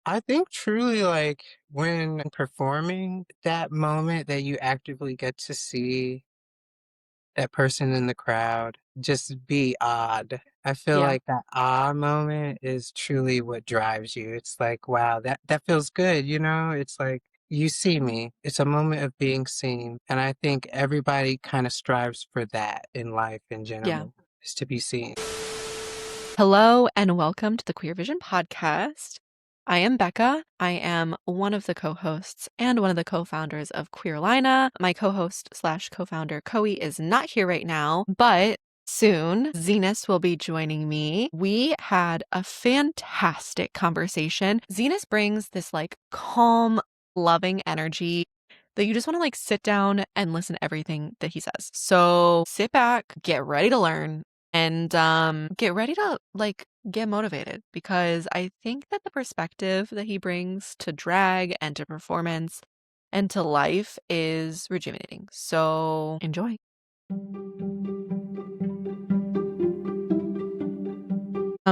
I think truly like when performing that moment that you actively get to see that person in the crowd just be odd. I feel Yeah. like that ah moment is truly what drives you. It's like, wow, that feels good, you know? It's like you see me. It's a moment of being seen. And I think everybody kind of strives for that in life in Yeah. general, is to be seen. Hello and welcome to the Queer Vision podcast. I am Becca. I am one of the co-hosts and one of the co-founders of Queerolina. My co-host slash co-founder Coe is not here right now, but soon Xenus will be joining me. We had a fantastic conversation. Xenus brings this like calm, loving energy that you just want to like sit down and listen to everything that he says. So sit back, get ready to learn, and get ready to like get motivated because I think that the perspective that he brings to drag and to performance and to life is rejuvenating. So enjoy.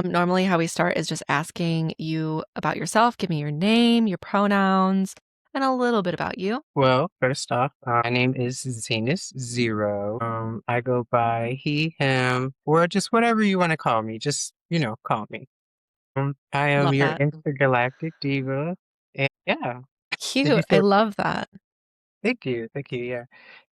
Normally, how we start is just asking you about yourself. Give me your name, your pronouns, and a little bit about you. Well, first off, my name is Xenus Xero. I go by he, him, or just whatever you want to call me. Just, call me. I am Love your that. intergalactic diva. And yeah, did you Cute. I say, love that. thank you, thank you, yeah.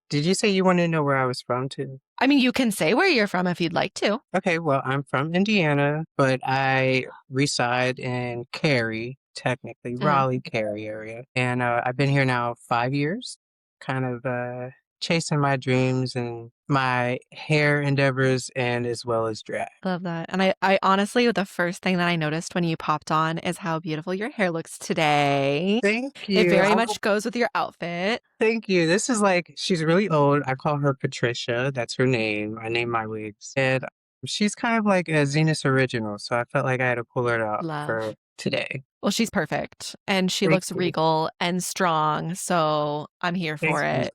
Did you say you wanted to know where I was from too? I mean, you can say where you're from if you'd like to. Okay, well, I'm from Indiana, but I reside in Cary, technically, Mm. Raleigh, Cary area. And I've been here now 5 years, kind of chasing my dreams and my hair endeavors and as well as drag. Love that. And I honestly, the first thing that I noticed when you popped on is how beautiful your hair looks today. Thank It you. very much goes with your outfit. Thank you. This is like, she's really old. I call her Patricia. That's her name. I name my wigs. And she's kind of like a Xenus original. So I felt like I had to pull her out for Love. today. Well, she's perfect and she Thank looks you. regal and strong. So I'm here Thank for you. it.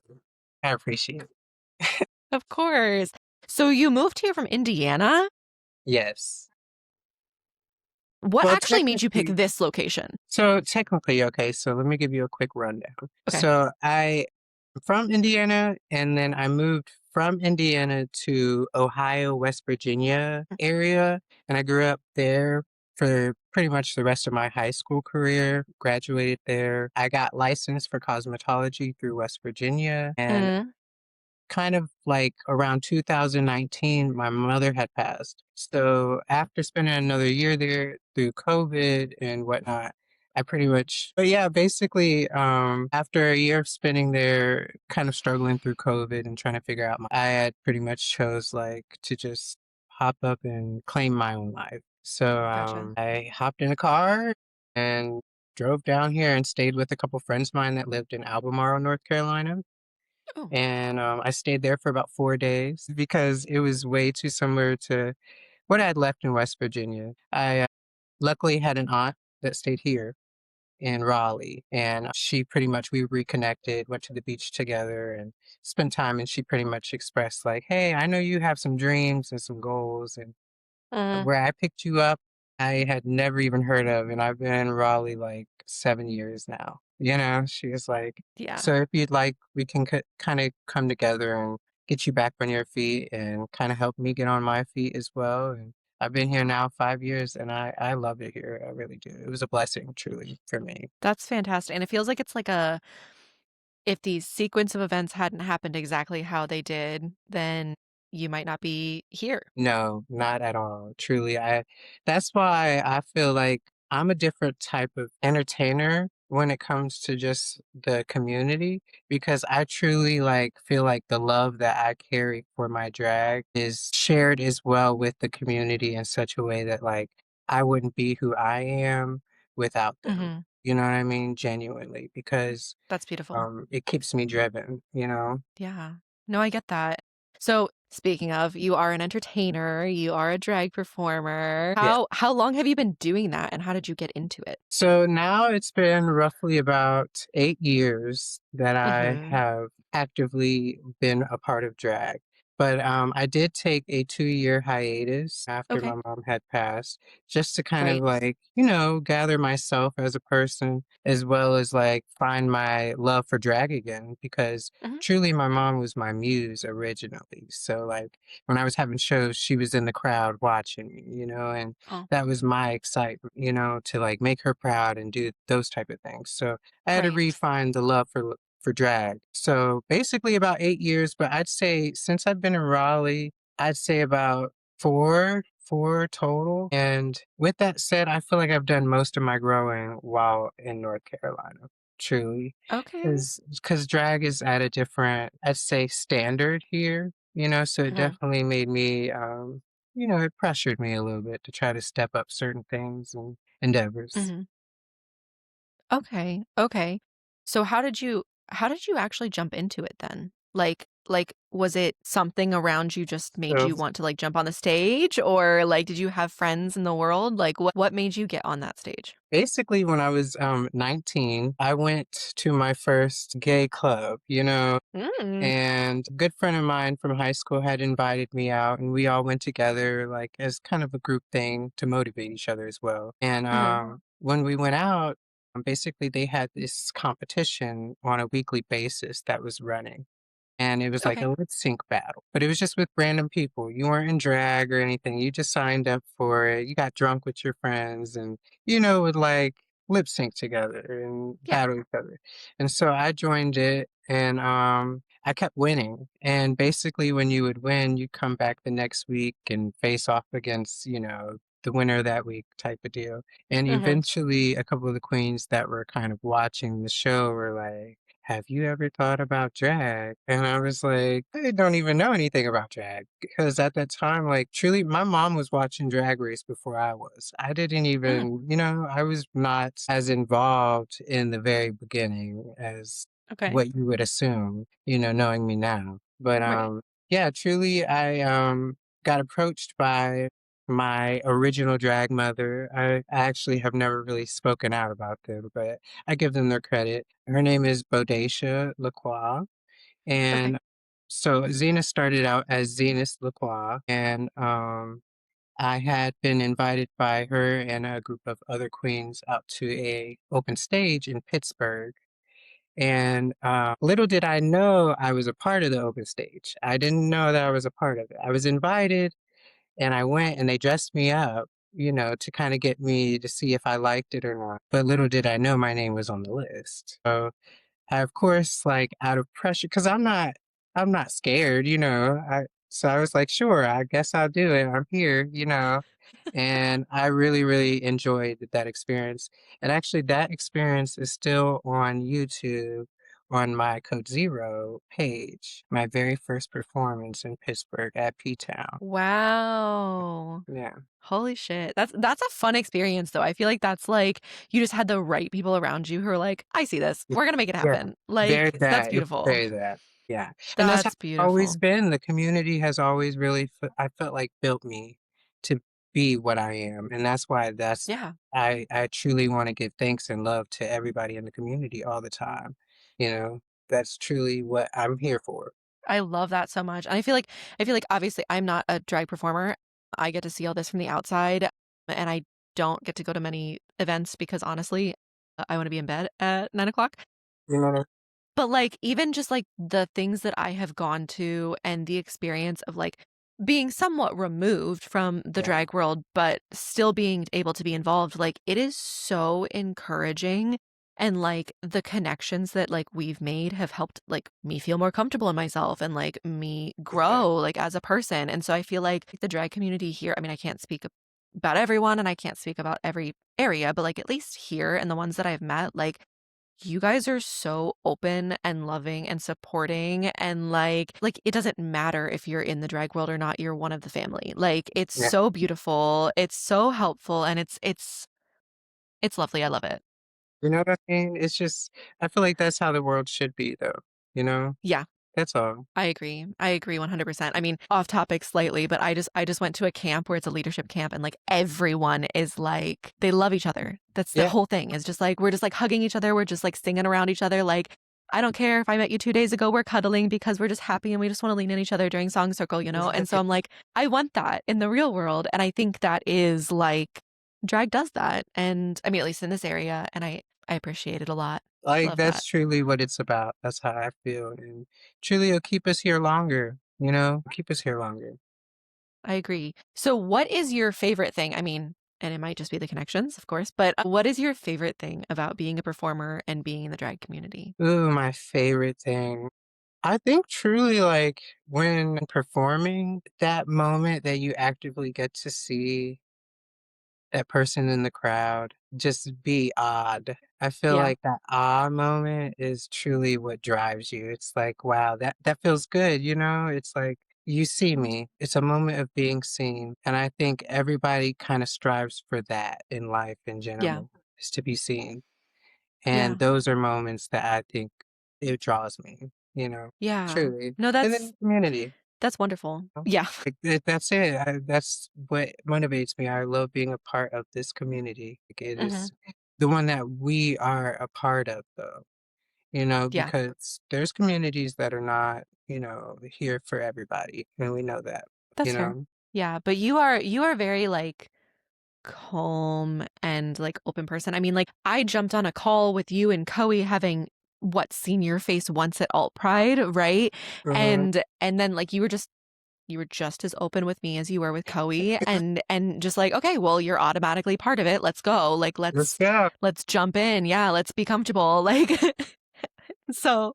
I appreciate it. Of course. So you moved here from Indiana? Yes. What Well, actually made you pick technically, this location? okay, so let me give you a quick rundown. Okay. So I'm from Indiana, and then I moved from Indiana to Ohio, West Virginia area, and I grew up there for pretty much the rest of my high school career, graduated there. I got licensed for cosmetology through West Virginia, and Mm, kind of like around 2019, my mother had passed. So after spending another year there through COVID and whatnot, I pretty much, but yeah, basically, after a year of spending there, kind of struggling through COVID and trying to figure out, I had pretty much chose like to just hop up and claim my own life. So gotcha. I hopped in a car and drove down here and stayed with a couple friends of mine that lived in Albemarle, North Carolina. Oh, And I stayed there for about 4 days because it was way too similar to what I had left in West Virginia. I luckily had an aunt that stayed here in Raleigh, and she pretty much, we reconnected, went to the beach together and spent time. And she pretty much expressed, like, hey, I know you have some dreams and some goals. And mm, where I picked you up, I had never even heard of, and I've been in Raleigh like 7 years now. She was like, yeah. so if you'd like, we can kind of come together and get you back on your feet and kind of help me get on my feet as well. And I've been here now 5 years, and I love it here. I really do. It was a blessing, truly, for me. That's fantastic. And it feels like it's like a if the sequence of events hadn't happened exactly how they did, then you might not be here. No, not at all. Truly, that's why I feel like I'm a different type of entertainer when it comes to just the community, because I truly like feel like the love that I carry for my drag is shared as well with the community in such a way that like I wouldn't be who I am without them. Mhm. You know what I mean? Genuinely, because That's beautiful. it keeps me driven. Yeah. No, I get that. So, speaking of, you are an entertainer, you are a drag performer. Yeah. How long have you been doing that and how did you get into it? So now it's been roughly about 8 years that I Mhm. have actively been a part of drag. But I did take a 2-year hiatus after Okay. my mom had passed, just to kind of Right. like, gather myself as a person, as well as like find my love for drag again, because Mhm. truly my mom was my muse originally. So like when I was having shows, she was in the crowd watching me, and Oh, that was my excitement, to like make her proud and do those type of things. So I had to right. refine the love for drag. So basically about 8 years, but I'd say since I've been in Raleigh, I'd say about four total. And with that said, I feel like I've done most of my growing while in North Carolina, truly. Okay. Because drag is at a different, I'd say, standard here, so it Mhm. definitely made me, it pressured me a little bit to try to step up certain things and endeavors. Mhm. Okay. Okay. So how did you actually jump into it then? Like was it something around you just made So you want to like jump on the stage, or like did you have friends in the world? Like what made you get on that stage? basically, when I was 19, I went to my first gay club, Mm. and a good friend of mine from high school had invited me out, and we all went together, like as kind of a group thing to motivate each other as well. And Mhm. when we went out, basically, they had this competition on a weekly basis that was running, and it was like a Okay. lip sync battle, but it was just with random people. You weren't in drag or anything. You just signed up for it. You got drunk with your friends and, would like lip sync together and Yeah. battle each other. And so I joined it and I kept winning. And basically when you would win, you come back the next week and face off against, the winner that week type of deal. And Mhm. eventually a couple of the queens that were kind of watching the show were like, have you ever thought about drag? And I was like, I don't even know anything about drag because at that time, like, truly, my mom was watching Drag Race before I was. I didn't Mhm. even, I was not as involved in the very beginning as Okay. what you would assume, knowing me now. But Right. yeah, truly, I got approached by my original drag mother. I actually have never really spoken out about them, but I give them their credit. Her name is Bodacia Lacroix. Okay. And so Xena started out as Xenus Lacroix. And I had been invited by her and a group of other queens out to a open stage in Pittsburgh. And little did I know I was a part of the open stage. I didn't know that I was a part of it. I was invited and I went and they dressed me up, to kind of get me to see if I liked it or not. But little did I know my name was on the list. So I, of course, like out of pressure, because I'm not scared, so I was like, sure, I guess I'll do it. I'm here, and I really, really enjoyed that experience. And actually, that experience is still on YouTube on my Code Zero page. My very first performance in Pittsburgh at P Town. Wow. Yeah, Holy shit. That's a fun experience though. I feel like that's like you just had the right people around you who are like, "I see this. yeah, We're gonna make it yeah. happen." Very Like, that's that. It was beautiful. very that. Yeah, and that's how That's it's always beautiful. been. The community has always really, I felt like built me to be what I am, and that's why Yeah. I truly want to give thanks and love to everybody in the community all the time. You know, that's truly what I'm here for. I love that so much. And I feel like obviously I'm not a drag performer. I get to see all this from the outside, and I don't get to go to many events because honestly, I want to be in bed at 9 o'clock. You know what I But, like, even just, like, the things that I have gone to and the experience of, like, being somewhat removed from the Yeah, drag world, but still being able to be involved, like, it is so encouraging, and, like, the connections that, like, we've made have helped, like, me feel more comfortable in myself and, like, me exactly. grow, like, as a person, and so I feel like the drag community here, I mean, I can't speak about everyone, and I can't speak about every area, but, like, at least here and the ones that I've met, like, you guys are so open and loving and supporting, and like it doesn't matter if you're in the drag world or not, you're one of the family. Like it's Yeah, so beautiful, it's so helpful, and it's lovely. I love it. you know what I mean. It's just I feel like that's how the world should be, though. You know, Yeah, that's all. I agree. I agree 100%. I mean, off topic slightly, but I just went to a camp where it's a leadership camp and like everyone is like they love each other. That's the Yeah, whole thing. Is just like we're just like hugging each other, we're just like singing around each other like I don't care if I met you 2 days ago, we're cuddling because we're just happy and we just wanna lean on each other during song circle, you know? And so I'm like, I want that in the real world, and I think that is, like drag does that, and I mean, at least in this area, and I appreciate it a lot. Like, Love that. that's truly what it's about. That's how I feel, and truly it'll keep us here longer, you know? Keep us here longer. I agree. So what is your favorite thing? I mean, and it might just be the connections, of course, but what is your favorite thing about being a performer and being in the drag community? Ooh, my favorite thing. I think truly, like, when performing, that moment that you actively get to see that person in the crowd just be odd. I feel Yeah. like that "ah" moment is truly what drives you. It's like, "Wow, that feels good," you know? It's like, "You see me." It's a moment of being seen, and I think everybody kinda strives for that in life in Yeah. general, is to be seen, and Yeah. those are moments that I think it draws me, you know? Yeah. Truly. No, And then community. that's wonderful. Oh, Yeah. like, that's it. That's what motivates me. I love being a part of this community. Like, it Mhm. is the one that we are a part of, though, you know, Yeah. because there's communities that are not, you know, here for everybody, and we know that, you That's fair. know? Yeah, but you are very, like, calm and, like, open person. I mean, like, I jumped on a call with you and Coe having, what, seen your face once at Alt Pride, right? Mhm. And then, like, you were just as open with me as you were with Coe, and just like, "Okay, well, you're automatically part of it. Let's go. Like, Let's let's go. let's jump in. Yeah, let's be comfortable." Like, so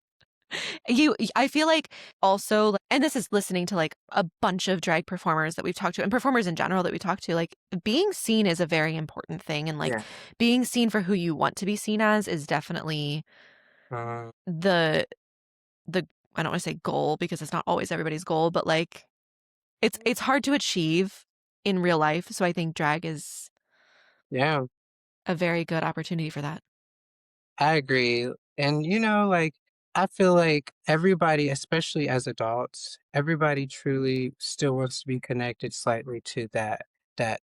I feel like also, and this is listening to like a bunch of drag performers that we've talked to and performers in general that we talk to, like being seen is a very important thing. And like Yeah. being seen for who you want to be seen as is definitely Uh, the, the, I don't want to say goal because it's not always everybody's goal, but like it's hard to achieve in real life. So I think drag is yeah. a very good opportunity for that. I agree. And, you know, like, I feel like everybody, especially as adults, everybody truly still wants to be connected slightly to that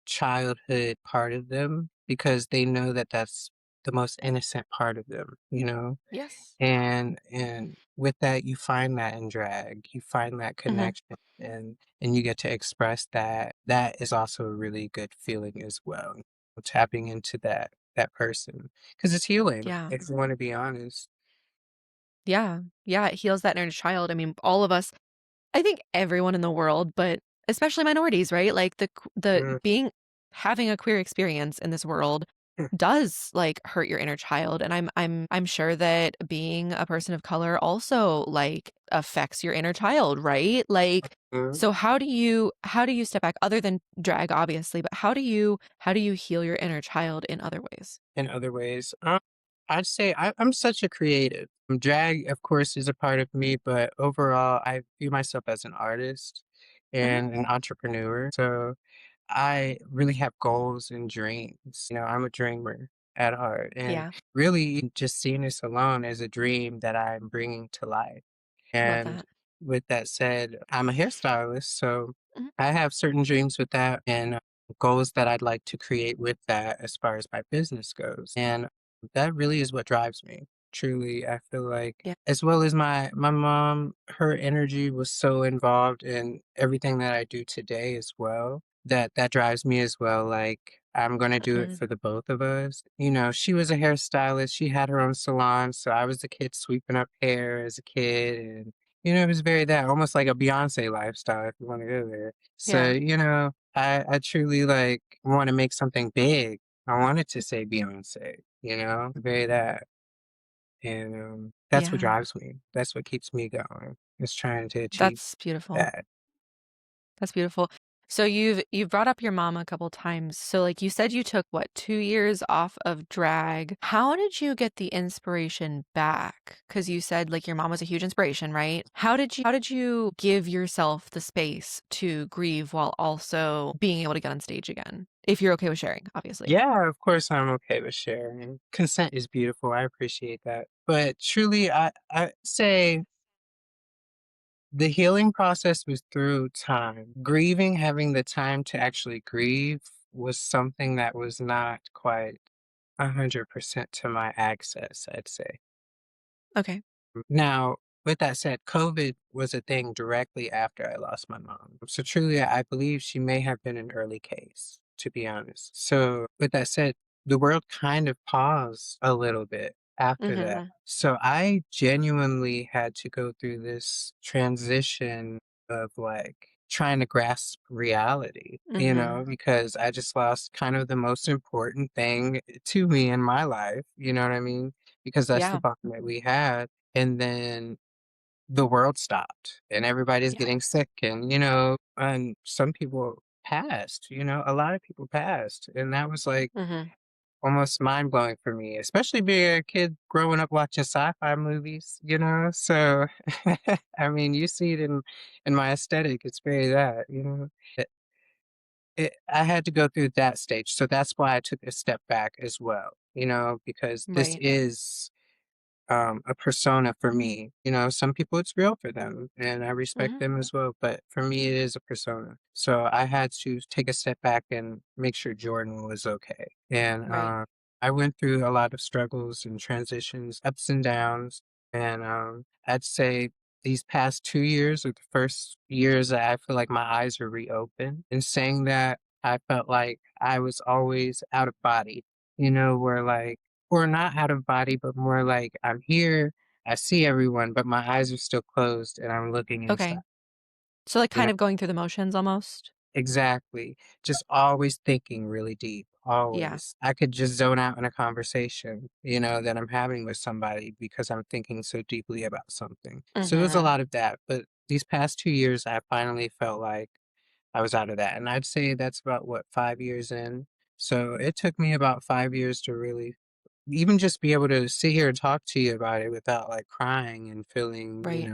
childhood part of them because they know that that's the most innocent part of them, you know? Yes. And with that, you find that in drag. You find that Hmm. connection and you get to express that. That is also a really good feeling as well. Tapping into that person. 'Cause it's healing, Yeah. if you wanna be honest. Yeah. Yeah. It heals that inner child. I mean, all of us, I think everyone in the world, but especially minorities, right? Like the Mm, being having a queer experience in this world does like hurt your inner child, and I'm sure that being a person of color also like affects your inner child, right? Like mm. so how do you step back other than drag obviously, but how do you heal your inner child in other ways? In other ways, I'd say I'm such a creative. Drag, of course, is a part of me, but overall, I view myself as an artist Mhm. and an entrepreneur. So I really have goals and dreams. You know, I'm a dreamer at heart, and Yeah, really just seeing this alone as a dream that I'm bringing to life. love And that. with that said, I'm a hairstylist, so Mhm. I have certain dreams with that and goals that I'd like to create with that as far as my business goes. And that really is what drives me. Truly, I feel like Yeah. as well as my mom, her energy was so involved in everything that I do today as well that drives me as well. Like I'm gonna do it Mhm. for the both of us. You know, she was a hairstylist. She had her own salon, so I was the kid sweeping up hair as a kid, and you know, it was very that almost like a Beyonce lifestyle if you want to go there. So Yeah. you know, I truly like want to make something big. I wanted to say Beyonce. You know, very that. And, that's what Yeah. drives me. That's what keeps me going, is trying to achieve That's beautiful. that. That's beautiful. So you've brought up your mom a couple times. So like you said you took what, 2 years off of drag. How did you get the inspiration back? Cuz you said like your mom was a huge inspiration, right? How did you give yourself the space to grieve while also being able to get on stage again? If you're okay with sharing, obviously. Yeah, of course, I'm okay with sharing. Consent is beautiful, I appreciate that. But truly, I say the healing process was through time. Grieving, having the time to actually grieve was something that was not quite 100% to my access, I'd say. Okay. Now, with that said, COVID was a thing directly after I lost my mom. So truly, I believe she may have been an early case, to be honest. So with that said, the world kind of paused a little bit after that. Mhm. So I genuinely had to go through this transition of like trying to grasp reality, Mhm. because I just lost kind of the most important thing to me in my life. You know what I mean? Because that's the Yeah. bond that we had. And then the world stopped and everybody's Yeah. getting sick and some people passed, a lot of people passed. And that was like Mhm. almost mind blowing for me, especially being a kid growing up watching sci-fi movies. So I mean, you see it in my aesthetic, it's very that. I had to go through that stage. So that's why I took a step back as well, because this Right. is a persona for me. Some people it's real for them, and I respect Mhm. them as well. But for me, it is a persona. So I had to take a step back and make sure Jordan was okay. And Right. I went through a lot of struggles and transitions, ups and downs. And I'd say these past 2 years are the first years that I feel like my eyes are reopened. And saying that, I felt like I was always out of body, where like or not out of body, but more like I'm here, I see everyone, but my eyes are still closed and I'm looking inside. Okay. So, like, You know kind of going through the motions almost? exactly. Just always thinking really deep, Yeah. always. I could just zone out in a conversation, that I'm having with somebody because I'm thinking so deeply about something. So it was a Mhm. lot of that. But these past 2 years, I finally felt like I was out of that. And I'd say that's about what, 5 years in. So it took me about 5 years to really even just be able to sit here and talk to you about it without like crying and feeling, Right.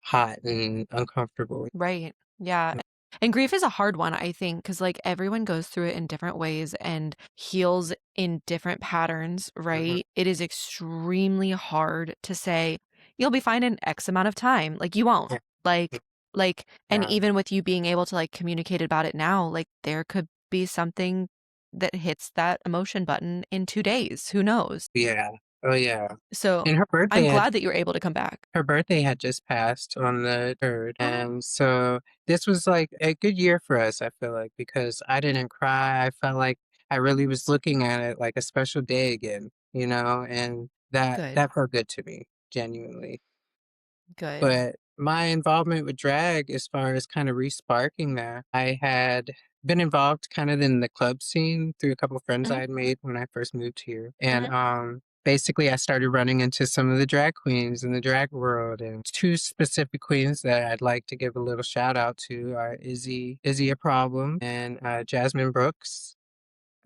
hot and uncomfortable. Right. Yeah. And grief is a hard one, I think, because like everyone goes through it in different ways and heals in different patterns, Mhm. right? It is extremely hard to say, you'll be fine in X amount of time. Like you won't. Yeah. Like, and Yeah. even with you being able to like communicate about it now, like there could be something that hits that emotion button in 2 days. Who knows? Yeah. Oh yeah. So And I'm glad that you're able to come back. her birthday had just passed on the 3rd. Oh, And so this was like a good year for us, I feel like, because I didn't cry. I felt like I really was looking at it like a special day again, and that good. that felt good to me, genuinely. Good. But my involvement with drag, as far as kind of resparking that, I had been involved kind of in the club scene through a couple of friends I Mhm. had made when I first moved here. And Mhm. basically, I started running into some of the drag queens in the drag world. And two specific queens that I'd like to give a little shout out to are Izzy a Problem, and Jasmine Brooks.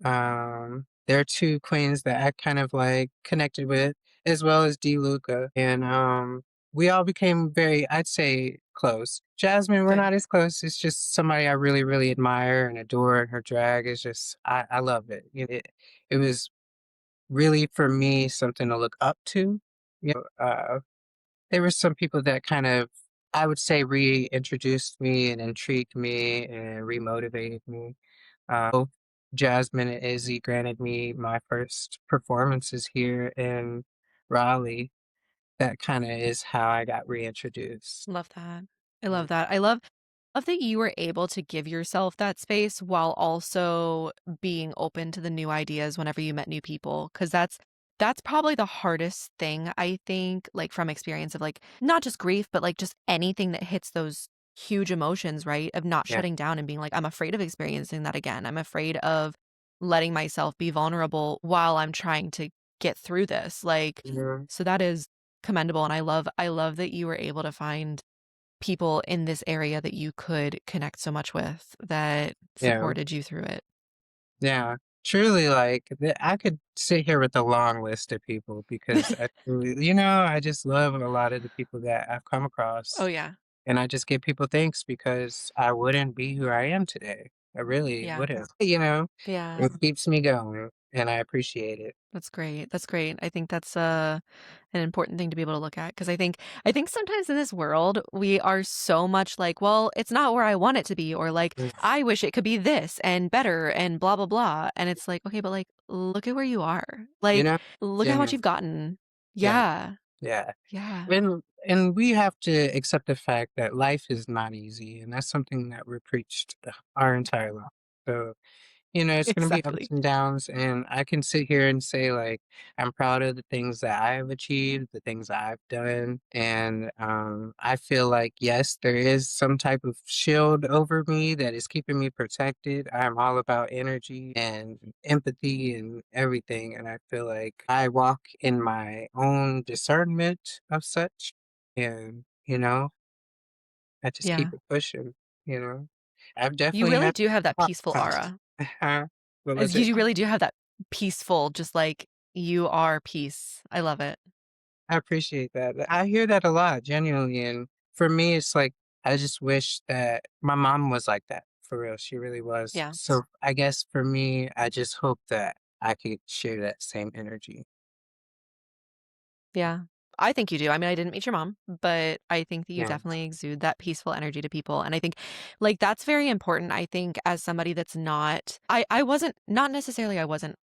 There are two queens that I kind of like connected with, as well as D. Luca. And we all became very, I'd say, close. Jasmine, we're Good. not as close. It's just somebody I really, really admire and adore. And her drag is just, I love it. It was really, for me, something to look up to. There were some people that kind of, I would say, reintroduced me and intrigued me and remotivated me. Both Jasmine and Izzy granted me my first performances here in Raleigh. That kind of is how I got reintroduced. Love that. I Mm. love that. I love that you were able to give yourself that space while also being open to the new ideas whenever you met new people. Because that's probably the hardest thing, I think, like, from experience of, like, not just grief, but, like, just anything that hits those huge emotions, right? Of not Yeah. shutting down and being like, "I'm afraid of experiencing that again. I'm afraid of letting myself be vulnerable while I'm trying to get through this." Like, Mhm. so that is commendable, and I love that you were able to find people in this area that you could connect so much with that Yeah. supported you through it. Yeah. Truly, like, I could sit here with a long list of people because I just love a lot of the people that I've come Oh, across. yeah. And I just give people thanks because I wouldn't be who I am today. I really Yeah. wouldn't. Yeah. It keeps me going and I appreciate it. That's great. That's great. I think that's an important thing to be able to look at because I think sometimes in this world we are so much like, well, it's not where I want it to be, or like Mm. I wish it could be this and better and blah blah blah. And it's like, okay, but like look at where you are. You Like know? look at how much Genuine. you've gotten. Yeah. Yeah. Yeah. Yeah. And we have to accept the fact that life is not easy, and that's something that we're preached our entire life. So it's gonna be ups Exactly. and downs, and I can sit here and say, like, I'm proud of the things that I have achieved, the things I've done, and, I feel like, yes, there is some type of shield over me that is keeping me protected. I'm all about energy and empathy and everything, and I feel like I walk in my own discernment of such, and, I just keep Yeah. it pushing, you know? I've You definitely really had do have that hot peaceful spots. aura. What was As it? you really do have that peaceful, just like you are peace. I love it. I appreciate that. I hear that a lot, genuinely, and for me, it's like, I just wish that my mom was like that, for real, she really was. Yeah. So, I guess for me, I just hope that I could share that same energy. Yeah. I think you do. I mean, I didn't meet your mom, but I think that you Yeah. definitely exude that peaceful energy to people. And I think like that's very important. I think as somebody that's not I wasn't not necessarily I wasn't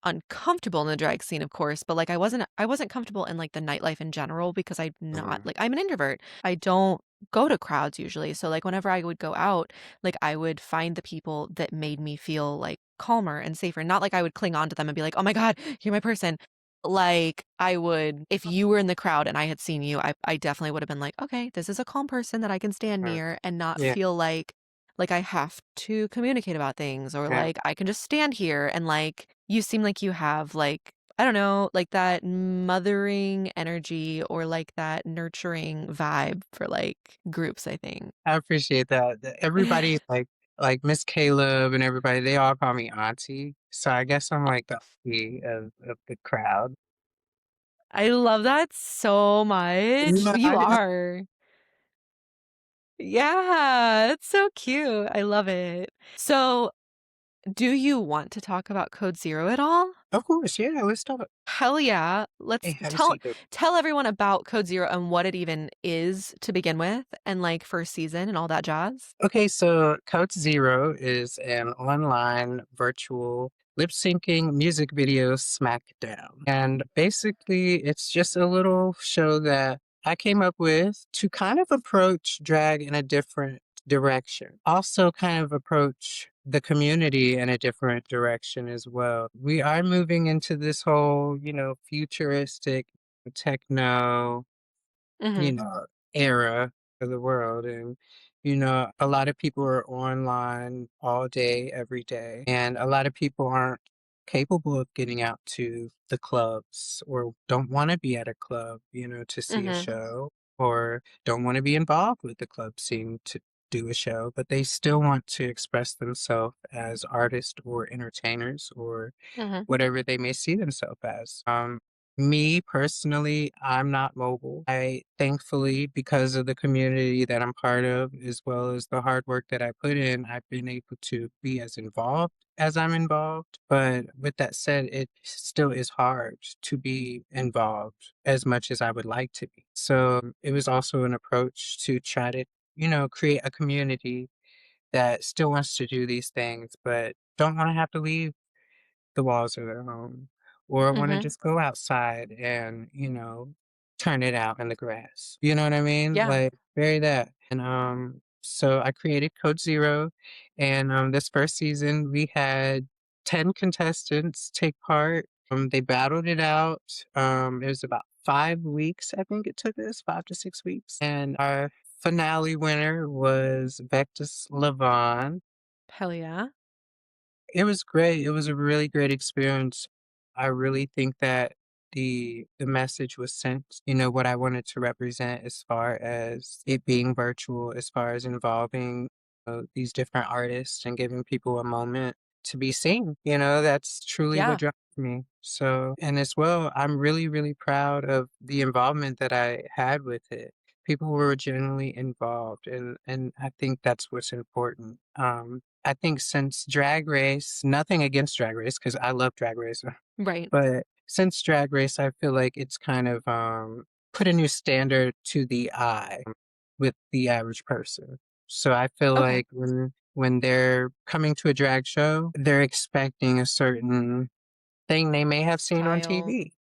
uncomfortable in the drag scene, of course, but like I wasn't comfortable in like the nightlife in general because I'm not Mhm. like I'm an introvert. I don't go to crowds usually. So like whenever I would go out, like I would find the people that made me feel like calmer and safer. Not like I would cling on to them and be like, "Oh my God, you're my person." Like, I would if you were in the crowd and I had seen you, I definitely would have been like, "Okay, this is a calm person that I can stand Mm. near and not Yeah, feel like I have to communicate about things or yeah. like I can just stand here." And like, you seem like you have like, I don't know, like that mothering energy or like that nurturing vibe for like groups, I think. I appreciate that. Everybody, like Miss Caleb and everybody, they all call me auntie, so I guess I'm like the auntie of the crowd. I love that so much. You I are. Yeah, it's so cute. I love it. So, do you want to talk about Code Zero at all? Of course, yeah, let's talk. Hell yeah. Hey, Let's have a tell seat, though. tell everyone about Code Zero and what it even is to begin with and like first season and all that jazz. Okay, so Code Zero is an online virtual lip syncing music video smackdown. And basically, it's just a little show that I came up with to kind of approach drag in a different direction. Also, kind of approach the community in a different direction as well. We are moving into this whole, futuristic techno you Mhm. know, era of the world. And, a lot of people are online all day, every day. And a lot of people aren't capable of getting out to the clubs or don't want to be at a club, to see a Mhm. show or don't want to be involved with the club scene to do a show, but they still want to express themselves as artists or entertainers or Mhm. whatever they may see themselves as. Me personally, I'm not mobile. I thankfully, because of the community that I'm part of, as well as the hard work that I put in, I've been able to be as involved as I'm involved. But with that said, it still is hard to be involved as much as I would like to be. So it was also an approach to try to, create a community that still wants to do these things, but don't want to have to leave the walls of their home or want to Mhm. just go outside and, turn it out in the grass. You know what I mean? Yeah. Like very that. And so I created Code Zero and this first season we had 10 contestants take part. They battled it out. It was about 5 weeks, I think it took us 5 to 6 weeks. And our finale winner was Becca Lavon. Hell yeah. It was great. It was a really great experience. I really think that the message was sent, what I wanted to represent as far as it being virtual, as far as involving these different artists and giving people a moment to be seen. That's truly what Yeah. drives me. So, and as well, I'm really, really proud of the involvement that I had with it. People were genuinely involved, and I think that's what's important. I think since Drag Race, nothing against Drag Race because I love Drag Race, Right. but since Drag Race, I feel like it's kind of put a new standard to the eye with the average person. So I feel Okay. like when they're coming to a drag show, they're expecting a certain thing they may have seen on Style. TV,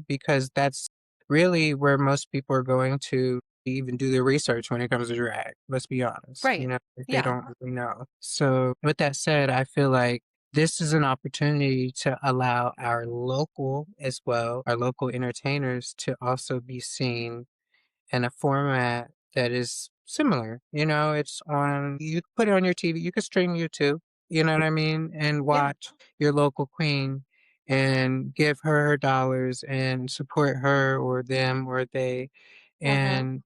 because that's really where most people are going to even do their research when it comes to drag. Let's be honest, Right. if they Yeah. don't really know. So, with that said, I feel like this is an opportunity to allow our local as well, our local entertainers to also be seen in a format that is similar. It's on, you put it on your TV, you can stream YouTube, you know what I mean? And Yeah. watch your local queen and give her dollars and support her or them or they. Mhm. And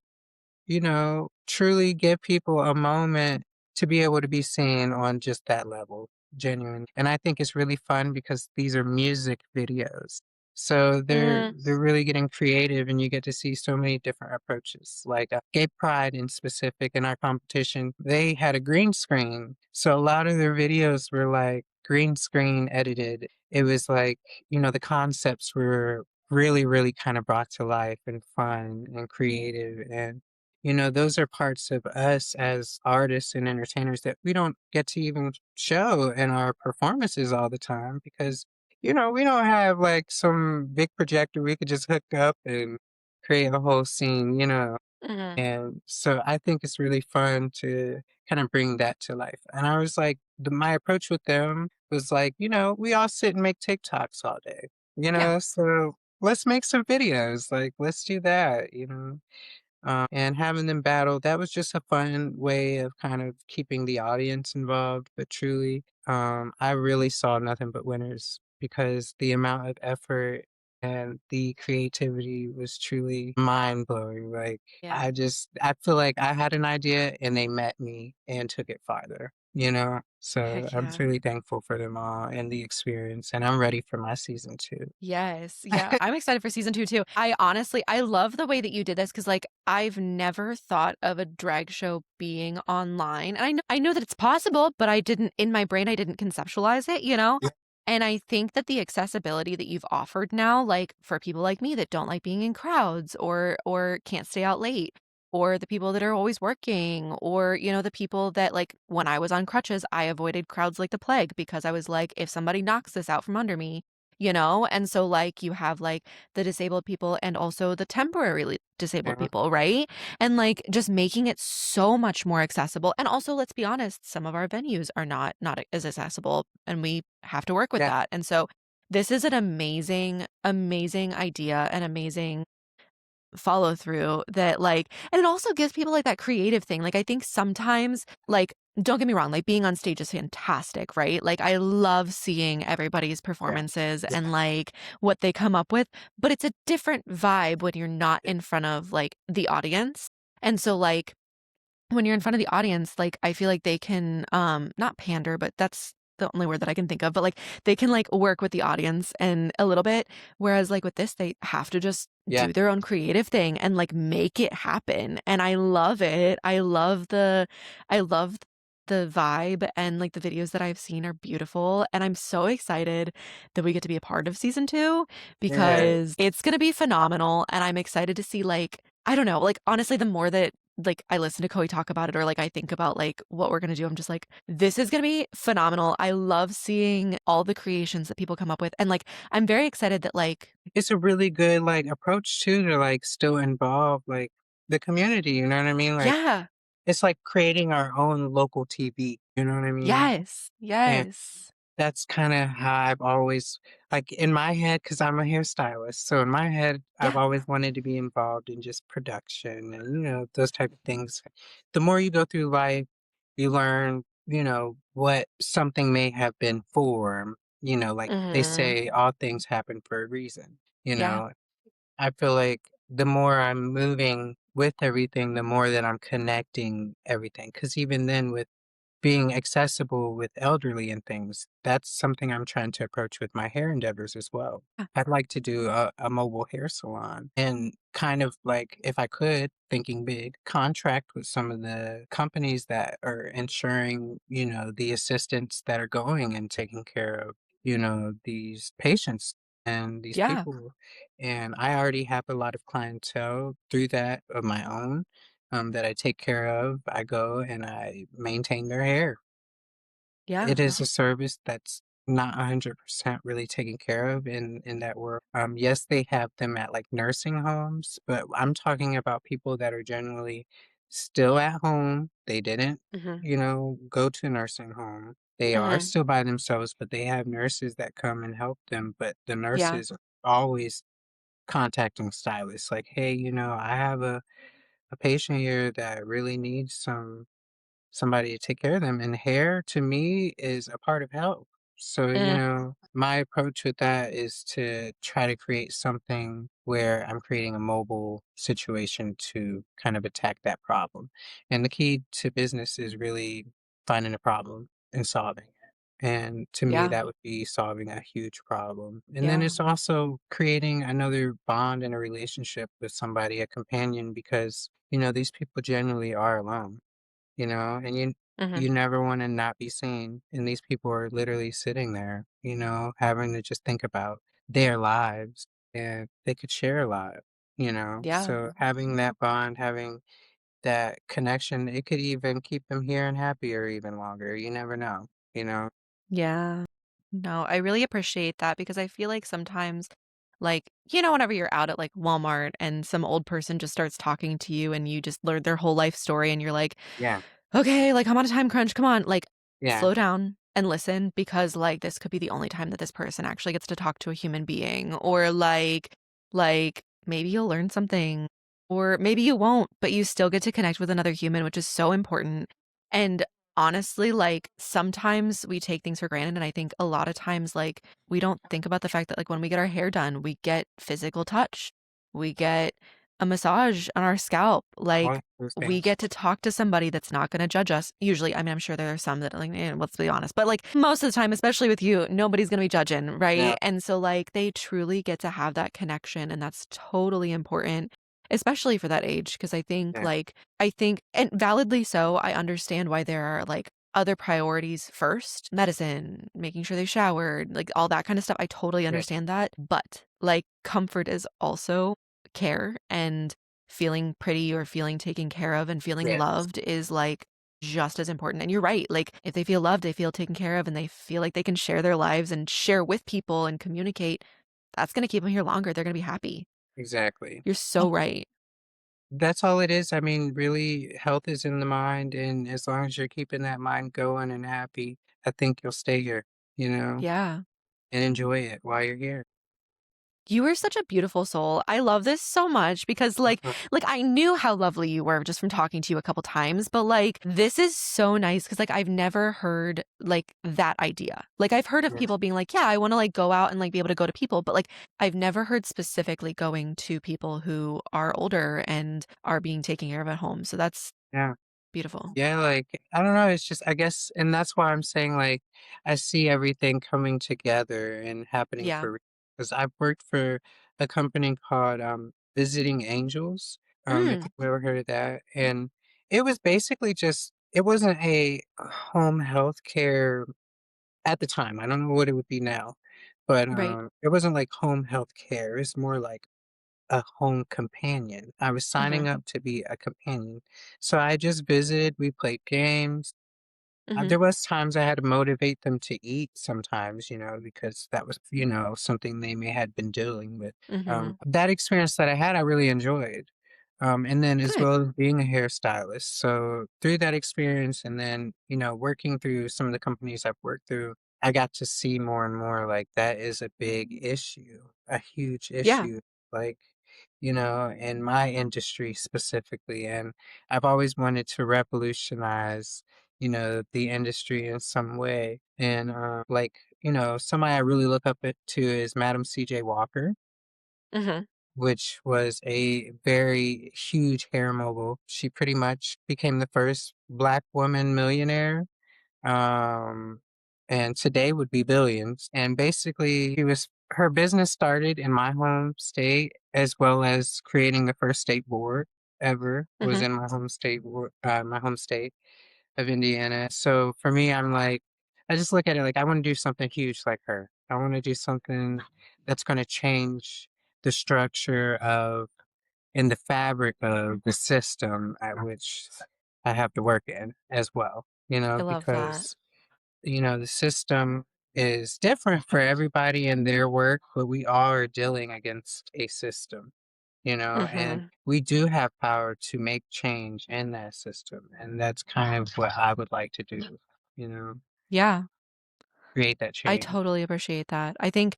truly give people a moment to be able to be seen on just that level, genuine. And I think it's really fun because these are music videos. So they're Mm, they're really getting creative and you get to see so many different approaches. Like Gay Pride in specific in our competition, they had a green screen. So a lot of their videos were like green screen edited. It was like, the concepts were really, really kind of brought to life and fun and creative and those are parts of us as artists and entertainers that we don't get to even show in our performances all the time because, we don't have like some big projector we could just hook up and create a whole scene. mhm. And so I think it's really fun to kind of bring that to life. And I was like, my approach with them was like, we all sit and make TikToks all day, Yeah. so let's make some videos. Like, let's do that. And having them battle, that was just a fun way of kind of keeping the audience involved. But truly, I really saw nothing but winners because the amount of effort and the creativity was truly mind blowing. Like, Yeah. I feel like I had an idea and they met me and took it farther. So Heck I'm yeah. really thankful for them all and the experience. And I'm ready for my season two. Yes. Yeah. I'm excited for season 2 too. I love the way that you did this because like I've never thought of a drag show being online. And I know that it's possible, but I didn't in my brain I didn't conceptualize it, you know? Yeah. And I think that the accessibility that you've offered now, like for people like me that don't like being in crowds or can't stay out late, or the people that are always working, or the people that like when I was on crutches, I avoided crowds like the plague because I was like, if somebody knocks this out from under me, and so, like, you have, like, the disabled people and also the temporarily disabled Yeah. people, right? And, like, just making it so much more accessible, and also, let's be honest, some of our venues are not as accessible, and we have to work with Yeah. that, and so, this is an amazing, amazing idea, and amazing follow through that, like, and it also gives people, like, that creative thing, like, I think sometimes, like, don't get me wrong, like, being on stage is fantastic, right? Like, I love seeing everybody's Yeah. performances and, like, what they come up with, but it's a different vibe when you're not in front of, like, the audience, and so, like, when you're in front of the audience, like, I feel like they can, not pander, but that's the only word that I can think of, but, like, they can, like, work with the audience and a little bit, whereas, like, with this, they have to just Yeah. do their own creative thing and, like, make it happen, and I love it. I love the vibe, and, like, the videos that I've seen are beautiful, and I'm so excited that we get to be a part of season 2 Yeah. because it's gonna be phenomenal, and I'm excited to see, like, I don't know, like, honestly, the more that like, I listen to Chloe talk about it or, like, I think about, like, what we're gonna do, I'm just like, "This is gonna be phenomenal." I love seeing all the creations that people come up with, and, like, I'm very excited that, like It's a really good, like, approach too to, like, still involve, like, the community, you know what I mean? Like, Yeah. it's like creating our own local TV, you know what I mean? Yes. And Yes. that's kinda how I've always like, in my head, because 'cause I'm a hairstylist, so in my head, I've Yeah. always wanted to be involved in just production and, those type of things. The more you go through life, you learn, what something may have been for, like they Mhm. say, all things happen for a reason, you Yeah. know? I feel like the more I'm moving with everything, the more that I'm connecting everything. Because even then with being accessible with elderly and things, that's something I'm trying to approach with my hair endeavors as well. Yeah. I'd like to do a mobile hair salon and kind of like, if I could, thinking big, contract with some of the companies that are ensuring, the assistants that are going and taking care of, these patients and these Yeah. people. And I already have a lot of clientele through that of my own that I take care of. I go and I maintain their hair. Yeah. It is a service that's not 100% really taken care of in that world. Yes, they have them at like nursing homes, but I'm talking about people that are generally still at home. They didn't, Mhm. go to a nursing home. They are Mhm. still by themselves, but they have nurses that come and help them. But the Yeah. nurses are always contacting stylists like, hey, I have a patient here that really needs somebody to take care of them. And hair to me is a part of health. So, Mm. my approach with that is to try to create something where I'm creating a mobile situation to kind of attack that problem. And the key to business is really finding a problem and solving it. And to me, Yeah. that would be solving a huge problem. And then Yeah. it's also creating another bond and a relationship with somebody, a companion, because, these people generally are alone, and Mhm. you never want to not be seen. And these people are literally sitting there, having to just think about their lives and they could share a lot, Yeah. So having that bond, having that connection, it could even keep them here and happier even longer. You never know, you know? Yeah. No, I really appreciate that because I feel like sometimes, like, whenever you're out at like Walmart and some old person just starts talking to you and you just learn their whole life story and you're like, Yeah, okay, like I'm on a time crunch. Come on. Like, yeah, slow down and listen because like this could be the only time that this person actually gets to talk to a human being. Or like maybe you'll learn something. Or maybe you won't, but you still get to connect with another human, which is so important. And honestly, like sometimes we take things for granted. And I think a lot of times, like, we don't think about the fact that like when we get our hair done, we get physical touch. We get a massage on our scalp. all Like those we things. get to talk to somebody that's not gonna judge us. Usually, I mean, I'm sure there are some that like, let's be honest, but like most of the time, especially with you, nobody's gonna be judging, right? Yeah, And so like they truly get to have that connection, and that's totally important, especially for that age. Cause yeah, I think, and validly so, I understand why there are like other priorities first, medicine, making sure they showered, like all that kind of stuff. I totally yeah, understand that. But like comfort is also care, and feeling pretty or feeling taken care of and feeling yes, loved is like just as important. And you're right. Like if they feel loved, they feel taken care of, and they feel like they can share their lives and share with people and communicate, that's going to keep them here longer. They're going to be happy. exactly. You're so right. That's all it is. I mean, really, health is in the mind, and as long as you're keeping that mind going and happy, I think you'll stay here, Yeah. and enjoy it while you're here. You are such a beautiful soul. I love this so much because like I knew how lovely you were just from talking to you a couple times, but like this is so nice cuz like I've never heard like that idea. Like I've heard of Yeah, people being like, "Yeah, I want to like go out and like be able to go to people," but like I've never heard specifically going to people who are older and are being taken care of at home. So that's yeah. beautiful. Yeah, like, I don't know, it's just I guess and that's why I'm saying, like, I see everything coming together and happening Yeah. for because I've worked for a company called, Visiting Angels, if Mm, you've ever heard of that, and it was basically just it wasn't a home health care at the time, I don't know what it would be now, but, right. it wasn't like home health care, it's more like a home companion. I was signing Mhm. up to be a companion. So I just visited, we played games. Mhm. There was times I had to motivate them to eat sometimes, because that was, something they may had been dealing with. Mhm. That experience that I had, I really enjoyed. And then as Good. well as being a hairstylist. So through that experience and then, working through some of the companies I've worked through, I got to see more and more like that is a big issue, a huge Yeah. issue. Like, in my industry specifically. And I've always wanted to revolutionize the industry in some way. And like, somebody I really look to is Madam CJ Walker, Mhm. which was a very huge hair mogul. She pretty much became the first Black woman millionaire. Um, and today would be billions. And basically, her business started in my home state, as well as creating the first state board ever was Mhm. in my home state of Indiana. So for me, I'm like, I just look at it like I want to do something huge like her. I want to do something that's going to change the structure of in the fabric of the system at which I have to work in as well, I love that. because the system is different for everybody in their work, but we all are dealing against a system, and Mhm. we do have power to make change in that system. And that's kind of what I would like to do, you know, Yeah. create that I change. totally appreciate that. I think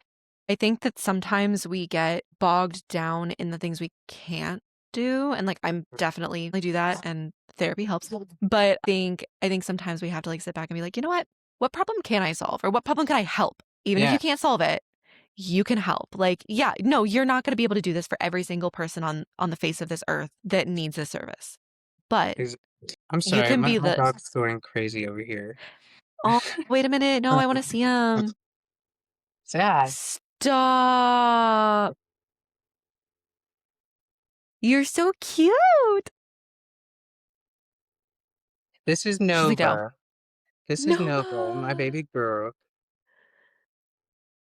that sometimes we get bogged down in the things we can't do, and, like, I'm definitely I do that, and therapy helps. But I think sometimes we have to, like, sit back and be like, "You know what? What problem can I solve? Or what problem can I help? Even if Yeah. you can't solve it, you can help." Like, yeah, no, you're not gonna be able to do this for every single person on the face of this earth that needs this service. But Is I'm you sorry, can my, be my the dog's going crazy over here. "Oh, wait a minute. No, I wanna see him. Sad. Stop. You're so cute." This is She's like, "No. Nova. This is Nova, my Nova. baby girl.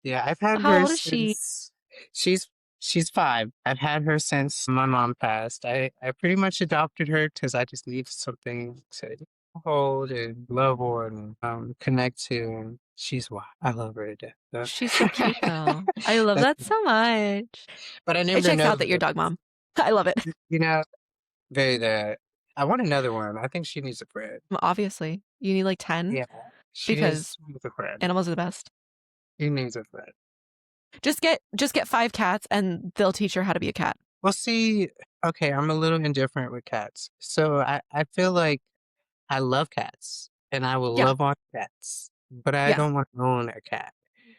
Yeah, I've had How her old is she?" since she's she's 5. I've had her since my mom passed. I pretty much adopted her because I just needed something to hold and love on, connect to. And she's why I love her to death. So. She's so cute, though. I love That's, that so much. but I It named her checks out that you're Nova. dog mom. I love it. You know, very that. I want another one. I think she needs a friend. Obviously, you need like 10 Yeah, she because needs a friend. animals are the best. She needs a friend. Just get 5 cats and they'll teach her how to be a cat. Well, see, okay, I'm a little indifferent with cats. So I feel like I love cats and I will Yeah. love on cats, but I Yeah. don't want to own a cat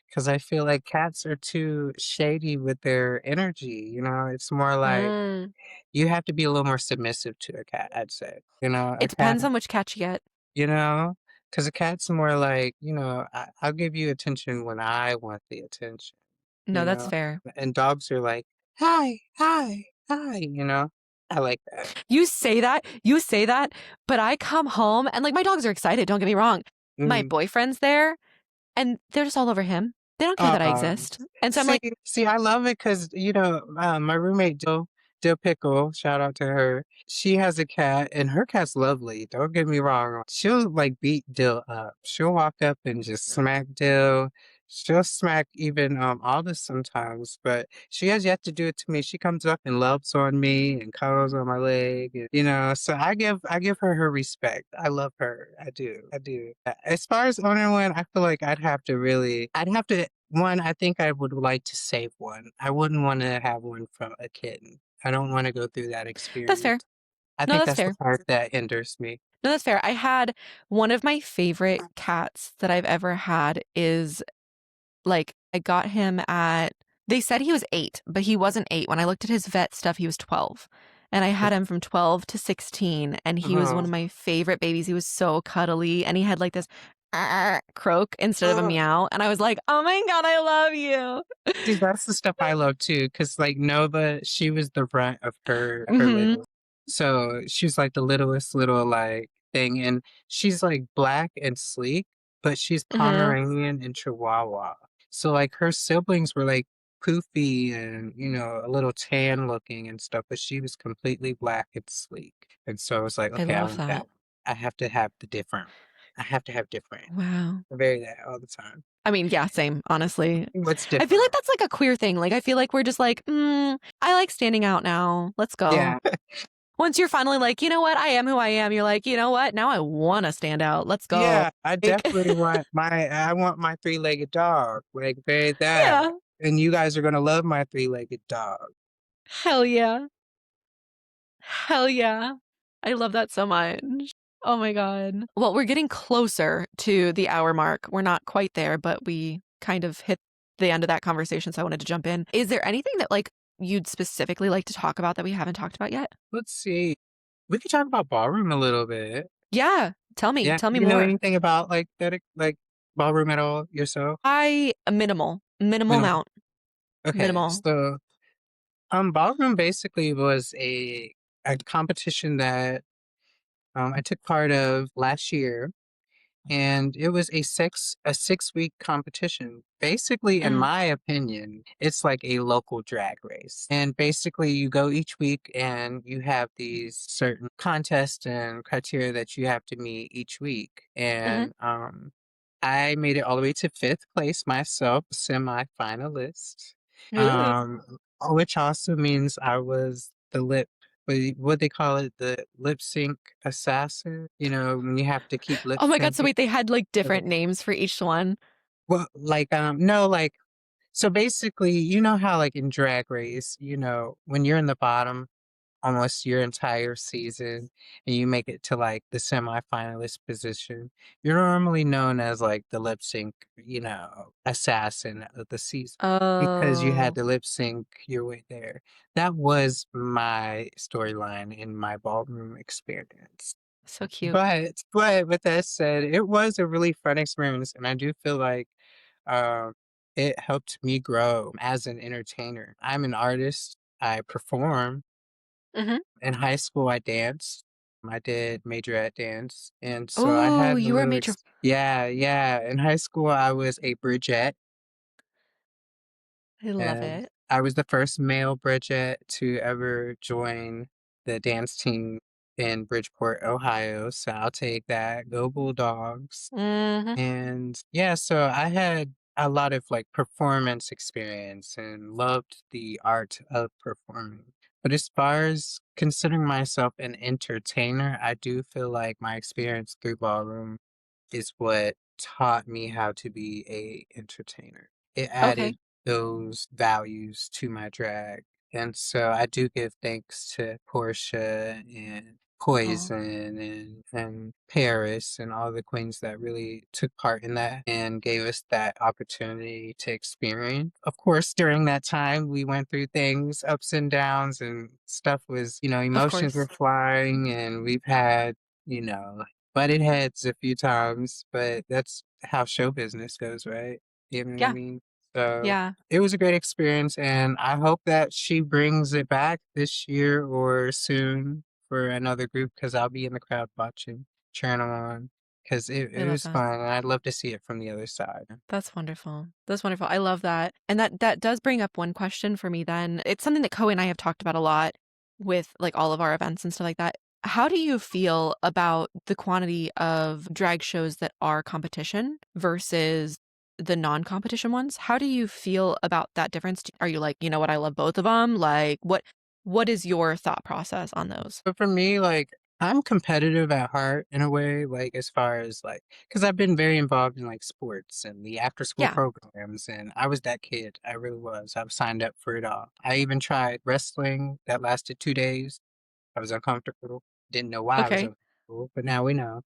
because I feel like cats are too shady with their energy. It's more like Mm. you have to be a little more submissive to a cat, I'd say. A It cat, depends on which cat you get. you know, because a cat's more like, I'll give you attention when I want the attention, No, you that's know, fair. and dogs are like, hi, hi, hi, I like that. You say that, but I come home and, like, my dogs are excited, don't get me wrong. My Mm. boyfriend's there, and they're just all over him. They don't care that I Um, exist. And so I'm see, like, see, I love it because my roommate Dill Pickle, shout out to her. She has a cat, and her cat's lovely. Don't get me wrong. She'll like beat Dill up. She'll walk up and just smack Dill. She'll smack even Aldous sometimes, but she has yet to do it to me. She comes up and loves on me and cuddles on my leg, So I give her respect. I love her. I do. I do. As far as owning one, I feel like I'd have to one, I think I would like to save one. I wouldn't want to have one from a kitten. I don't want to go through that "That's fair. experience. I No, think that's that's the fair. part that hinders me. No, that's fair." I had one of my favorite cats that I've ever had is, like, I got him at they said he was 8, but he wasn't 8. When I looked at his vet stuff, he was 12. And I had him from 12 to 16, and he was one Oh, of my favorite babies. He was so cuddly, and he had, like, this croak instead of a oh. meow, and I was like, "Oh my god, I love you." See, that's the stuff I love too, because like Nova, she was the runt of her Mhm, little. So she's like the littlest little like thing, and she's like black and sleek, but she's mhm. Pomeranian and Chihuahua. So like her siblings were like poofy and a little tan looking and stuff, but she was completely black and sleek. And so I was like, I okay, I love want that. that. I have to have the different. I have to have different. Wow. I vary that all the time. I mean, yeah, same, honestly. What's I feel like different? that's, like, a queer thing, like, I feel like we're just like, I like standing out now. Let's go." Yeah. Once you're finally like, "You know what? I am who I am," you're like, "You know what? Now I wanna stand out. Let's go." Yeah, I Like definitely want my three-legged dog, like, very that, Yeah. and you guys are gonna love my three-legged dog. Hell yeah. Hell yeah. I love that so much. Oh my god. Well, we're getting closer to the hour mark. We're not quite there, but we kind of hit the end of that conversation, so I wanted to jump in. Is there anything that, like, you'd specifically like to talk about that we haven't talked about yet? Let's see. We could talk about ballroom a little bit. Yeah. Tell me. Yeah, Tell me you know more. anything about, like, like, ballroom at all yourself? Minimal Minimal. amount. Okay, Minimal. so, ballroom basically was a competition that, I took part of last year. And it was a 6-week competition. Basically, in Mhm. my opinion, it's like a local drag race. And basically, you go each week and you have these certain contests and criteria that you have to meet each week. Mhm. And I made it all the way to 5th place myself, semi-finalist, Ooh. which also means I was the what they call it, the lip sync assassin, when you have to keep lip Oh my god, so syncing. wait, they had, like, different names for each one? Well, like, no, like, so basically, you know how, like, in Drag Race, when you're in the bottom almost your entire season and you make it to, like, the semifinalist position, you're normally known as, like, the lip sync, assassin of the season because you had Oh, to lip sync your way there. That was my storyline in my ballroom experience. so cute. But with that said, it was a really fun experience, and I do feel like um, it helped me grow as an entertainer. I'm an artist. I perform. Mhm. In high school, I danced. I did majorette dance, and so I Oh, had a you were a little major. yeah, yeah. In high school, I was a bridgette, I love and it. I was the first male bridgette to ever join the dance team in Bridgeport, Ohio. So I'll take that. Go Bulldogs. Mhm. And yeah, so I had a lot of like performance experience and loved the art of performing. But as far as considering myself an entertainer, I do feel like my experience through ballroom is what taught me how to be a entertainer. It Okay. added those values to my drag. And so I do give thanks to Portia and Oh, Poison and Paris and all the queens that really took part in that and gave us that opportunity to experience. Of course, during that time, we went through things, ups and downs, and stuff was, of emotions were course. flying, and we've had, you know, butted heads a few times, but that's how show business goes, right? You know what I Yeah, mean? So yeah. it was a great experience, and I hope that she brings it back this year or soon for another group because I'll be in the crowd watching, cheering them on because it, I it love was that. fun, and I'd love to see it from the other side. That's wonderful. That's wonderful. I love that. And that does bring up one question for me then. It's something that Chloe and I have talked about a lot with like all of our events and stuff like that. How do you feel about the quantity of drag shows that are competition versus the non-competition ones? How do you feel about that difference? Are you like, you know what, I love both of them? Like what is your thought process on those? But for me, like, I'm competitive at heart in a way, like, as far as like, because I've been very involved in like sports and the after school Yeah. programs, and I was that kid. I really was. I've signed up for it all. I even tried wrestling that lasted 2 days. I was uncomfortable. Didn't know why I was Okay. uncomfortable, but now we know.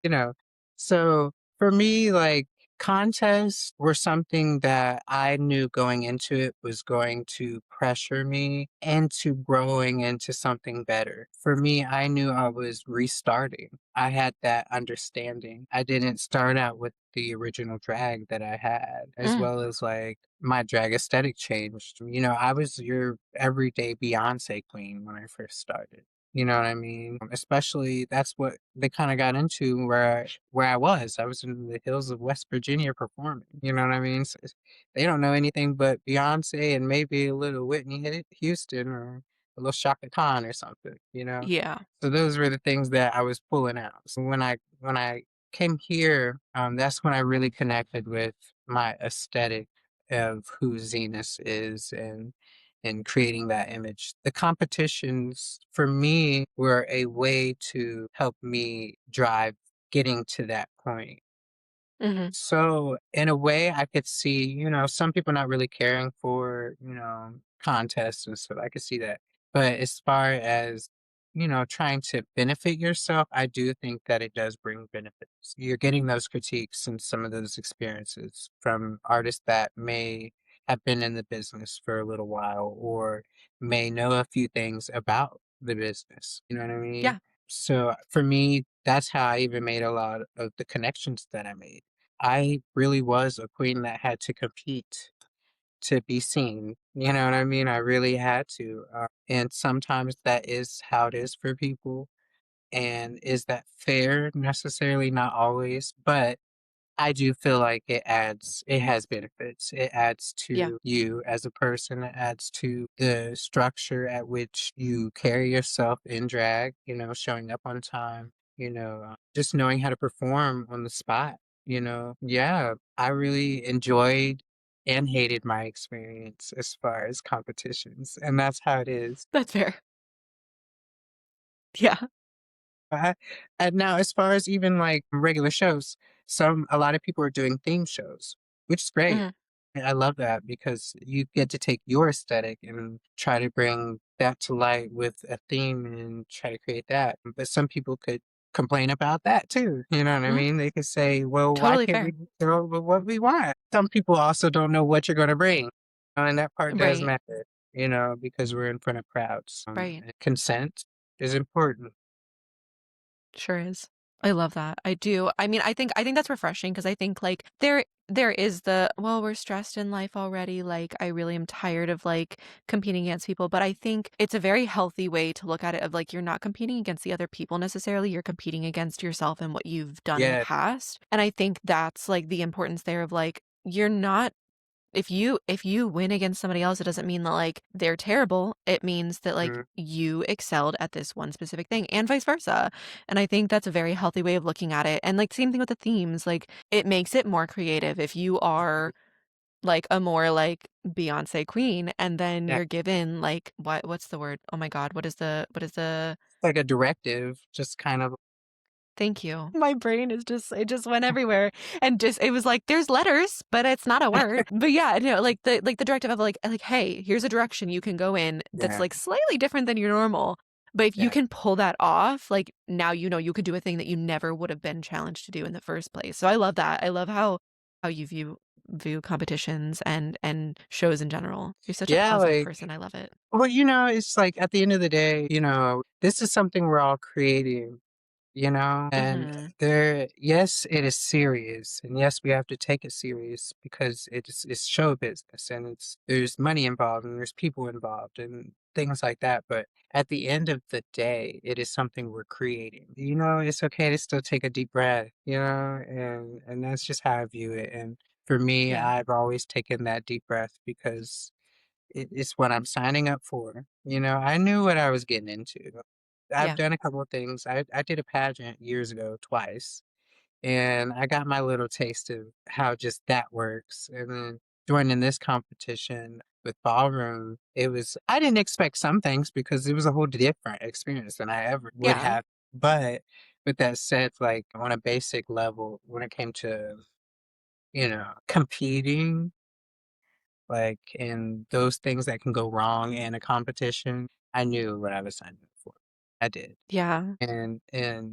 So for me, like contests were something that I knew going into it was going to pressure me into growing into something better. For me, I knew I was restarting. I had that understanding. I didn't start out with the original drag that I had, as Mm, well as like my drag aesthetic changed. I was your everyday Beyonce queen when I first started. You know what I mean? Especially that's what they kinda got into where I was. I was in the hills of West Virginia performing, you know what I mean? So they don't know anything but Beyoncé and maybe a little Whitney Houston or a little Shaka Khan or something? yeah. So those were the things that I was pulling out. So when I came here, that's when I really connected with my aesthetic of who Xenus is and creating that image. The competitions for me were a way to help me drive getting to that point. Mhm. So in a way, I could see, some people not really caring for, contests and stuff. I could see that. But as far as, trying to benefit yourself, I do think that it does bring benefits. You're getting those critiques and some of those experiences from artists that may have been in the business for a little while or may know a few things about the business. You know what I mean? Yeah. So for me, that's how I even made a lot of the connections that I made. I really was a queen that had to compete to be seen. You know what I mean? I really had to. And sometimes that is how it is for people. And is that fair? Necessarily not always, but I do feel like it has benefits. It adds Yeah. to you as a person. It adds to the structure at which you carry yourself in drag, showing up on time, just knowing how to perform on the spot. Yeah, I really enjoyed and hated my experience as far as competitions, and that's how it is. That's fair. Yeah. I and now as far as even, like, regular shows, a lot of people are doing theme shows, which is great. Mhm. And I love that because you get to take your aesthetic and try to bring that to light with a theme and try to create that. But some people could complain about that too, you know what I Mhm. mean? They could say, "Well, why Totally can't we fair. just go with what we want?" Some people also don't know what you're gonna bring, and that part does Right. matter, because we're in front of crowds. Right. And consent is important. Sure is. I love that. I do. I mean, I think that's refreshing because I think like there is the, well, we're stressed in life already. Like I really am tired of like competing against people, but I think it's a very healthy way to look at it of like you're not competing against the other people necessarily. You're competing against yourself and what you've done in the Yeah. past. And I think that's like the importance there of like you're not, if you win against somebody else, it doesn't mean that, like, they're terrible. It means that, like, Mhm. you excelled at this one specific thing and vice versa. And I think that's a very healthy way of looking at it. And, like, same thing with the themes, like, it makes it more creative if you are, like, a more, like, Beyoncé queen and then Yeah. you're given, like, what's the word? Oh my god, what is the Like a directive, just kind of. Thank you. My brain is just it just went everywhere and just it was like, "There's letters, but it's not a word." But yeah, no, like the directive of like, "Hey, here's a direction you can go in that's, Yeah, like, slightly different than your normal." But if you yeah. can pull that off, like, now you know you could do a thing that you never would have been challenged to do in the first place. So I love that. I love how you view competitions and shows in general. You're such a Yeah, positive like, person. I love it. well, it's like at the end of the day, this is something we're all creating, and Mhm. yes, it is serious. And yes, we have to take it serious because it's show business and there's money involved and there's people involved and things like that. But at the end of the day, it is something we're creating. It's okay to still take a deep breath, and that's just how I view it. And for me, Yeah. I've always taken that deep breath because it's what I'm signing up for. I knew what I was getting into. I've Yeah. done a couple of things. I did a pageant years ago, twice, and I got my little taste of how just that works. And then joining this competition with ballroom, I didn't expect some things because it was a whole different experience than I ever would Yeah. have. But with that said, like on a basic level, when it came to, competing, like, and those things that can go wrong in a competition, I knew what I was signing up for. I did. Yeah. And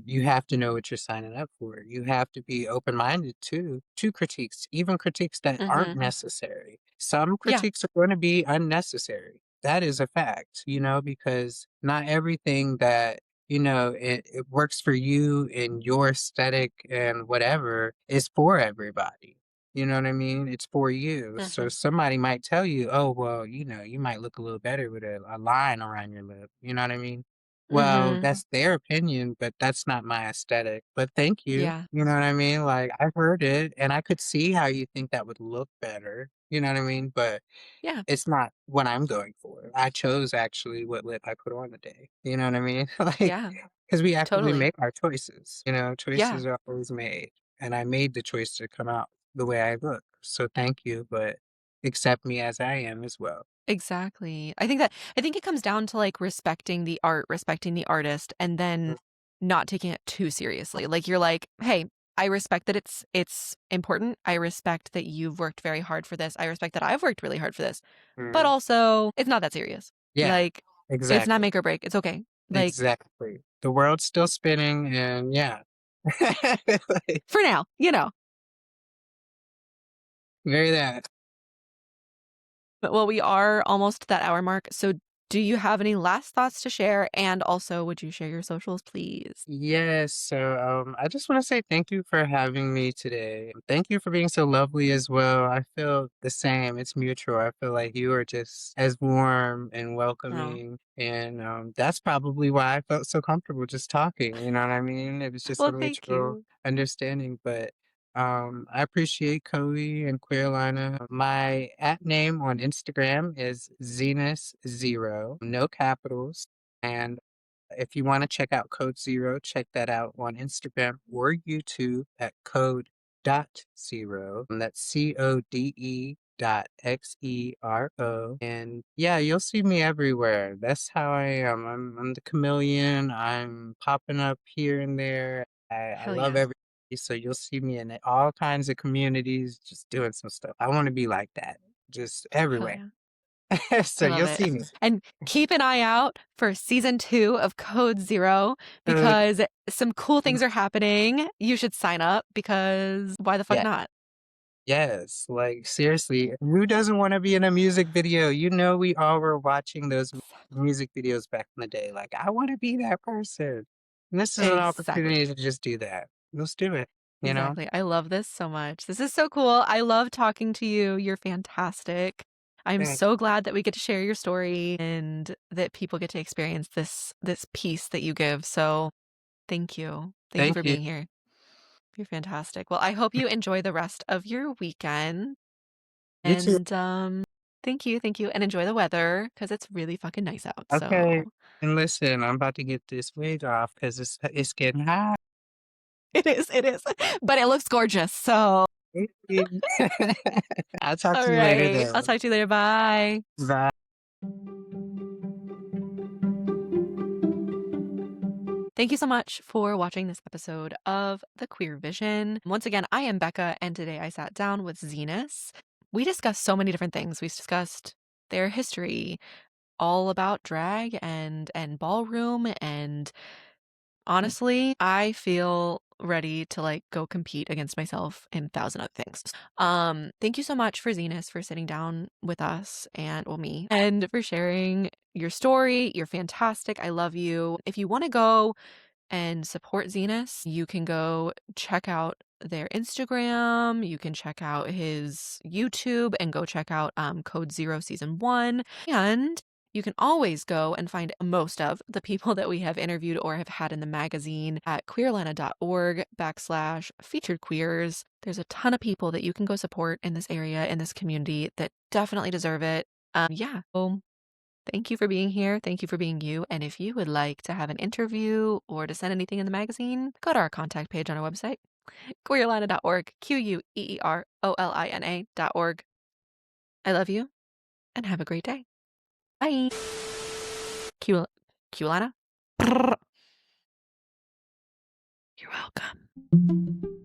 you have to know what you're signing up for. You have to be open-minded too to critiques, even critiques that aren't Mhm. necessary. Some Yeah. critiques are going to be unnecessary. That is a fact, because not everything that it works for you and your aesthetic and whatever is for everybody. You know what I mean? It's for you. So Mhm. somebody might tell you, oh, well, you might look a little better with a line around your lip. You know what I mean? Well, Mhm. that's their opinion, but that's not my aesthetic. But thank you. Yeah. You know what I mean? Like, I heard it and I could see how you think that would look better. You know what I mean? But Yeah. it's not what I'm going for. I chose actually what lip I put on today. You know what I mean? Like, Yeah. because we actively Totally. make our choices. Yeah. Choices are always made. And I made the choice to come out the way I look. So thank you, but accept me as I am as well. Exactly. I think it comes down to, like, respecting the art, respecting the artist, and then not taking it too seriously. Like, you're like, "Hey, I respect that it's important. I respect that you've worked very hard for this. I respect that I've worked really hard for this. But Mhm. also, it's not that serious. Yeah, Like, it's not exactly. make or break. It's okay." Like, Exactly. The world's still spinning and yeah. Like, for now, you know? very that. But well, we are almost to that hour mark, so do you have any last thoughts to share? And also, would you share your socials, please? Yes, so I just want to say thank you for having me today. Thank you for being so lovely as well. I feel the same. It's mutual. I feel like you are just as warm and Oh. welcoming. And that's probably why I felt so comfortable just talking. You know what I mean? It was just a Well, thank mutual you. understanding. But I appreciate Cody and Queerolina. My at name on Instagram is Xenus Xero, no capitals. And if you want to check out Code Zero, check that out on Instagram or YouTube at Code Xero. That's Code.Xero. And yeah, you'll see me everywhere. That's how I am. I'm the chameleon. I'm popping up here and there. I Hell love yeah. everybody. So you'll see me in all kinds of communities just doing some stuff. I want to be like that, just Hell everywhere. yeah. So I love you'll it. see me. And keep an eye out for season 2 of Code Zero Code. because some cool things are happening. You should sign up because why the fuck Yeah. not? Yes, like seriously, who doesn't want to be in a music video? You know, we all were watching those music videos back in the day. Like, I want to be that person. And this is an Exactly. opportunity to just do that. Let's do it, you know? Exactly. I love this so much. This is so cool. I love talking to you. You're fantastic. I'm Thank, so glad that we get to share your story and that people get to experience this piece that you give. So, thank you. Thank you thank for you. being here. You're fantastic. Well, I hope you enjoy the rest of your weekend. You too. And thank you, and enjoy the weather because it's really fucking nice out. Okay. So And listen, I'm about to get this wig off because it's getting hot. it is, but it looks gorgeous. So I'll talk all to you later, right, I'll though. talk to you later. Bye. Bye. Thank you so much for watching this episode of The Queer Vision. Once again, I am Becca, and today I sat down with Xenus. We discussed so many different things. We discussed their history, all about drag and ballroom, and honestly, I feel ready to like go compete against myself in 1,000 other things. Thank you so much for Xenus for sitting down with us and well me and for sharing your story. You're fantastic. I love you. If you want to go and support Xenus, you can go check out their Instagram. You can check out his YouTube and go check out Code Zero Season 1. And you can always go and find most of the people that we have interviewed or have had in the magazine at queerolina.org/featured queers. There's a ton of people that you can go support in this area, in this community that definitely deserve it. Yeah. So thank you for being here. Thank you for being you. And if you would like to have an interview or to send anything in the magazine, go to our contact page on our website, queerolina.org, queerolina.org. I love you and have a great day. Bye. Queerolina. You're welcome.